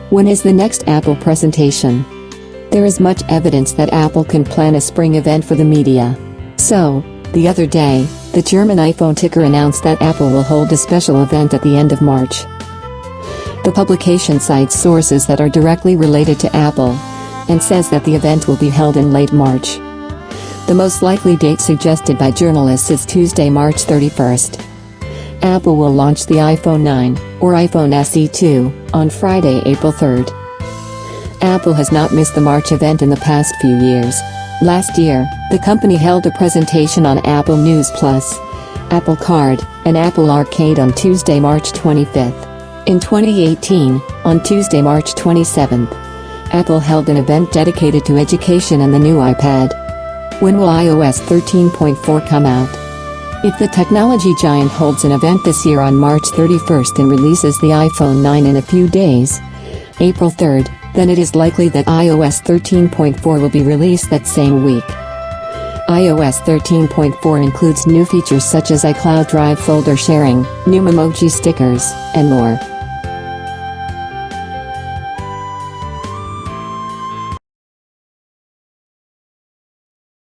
When is the next Apple presentation? There is much evidence that Apple can plan a spring event for the media. So, the other day, the German iPhone ticker announced that Apple will hold a special event at the end of March. The publication cites sources that are directly related to Apple, and says that the event will be held in late March. The most likely date suggested by journalists is Tuesday, March 31st. Apple will launch the iPhone 9, or iPhone SE 2, on Friday, April 3rd. Apple has not missed the March event in the past few years. Last year, the company held a presentation on Apple News Plus, Apple Card, and Apple Arcade on Tuesday, March 25th. In 2018, on Tuesday, March 27th, Apple held an event dedicated to education and the new iPad. When will iOS 13.4 come out? If the technology giant holds an event this year on March 31st and releases the iPhone 9 in a few days, April 3rd, then it is likely that iOS 13.4 will be released that same week. iOS 13.4 includes new features such as iCloud Drive folder sharing, new Memoji stickers, and more.